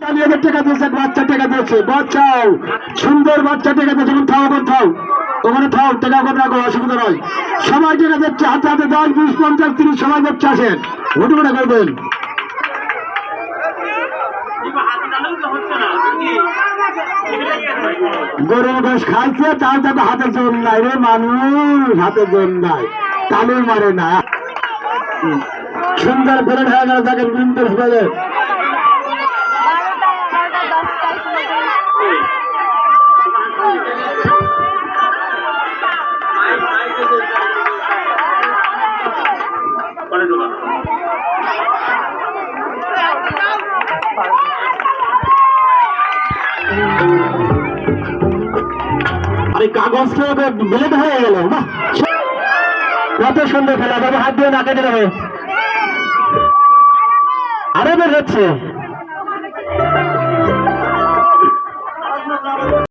টাকা দিয়েছে, বাচ্চা টাকা দিয়েছে, বাচ্চাও সুন্দর বাচ্চা টাকা দিয়েছে। থাও ওখানে থাও, ওখানে থাও, টাকা করে রাখো, অসুবিধা নয়। সবাই টাকা দিচ্ছে, হাতে হাতে 10, 20, 50, 30 সবাই দিচ্ছে। আসেন ভোট করে করবেন। গরুর গোশ খাইছে, তার যাতে হাতে জোর নাই রে মানুষ, হাতে জোর নাই, তালু মারে না। সুন্দর বেরোড হয়ে গেল, দেখেন বিন্দুস বলে আরে কাগজ বিলেট হয়ে গেল। কত সুন্দর খেলা, তবে হাত দিয়ে না কেটে দেবে। আরে বের হচ্ছে।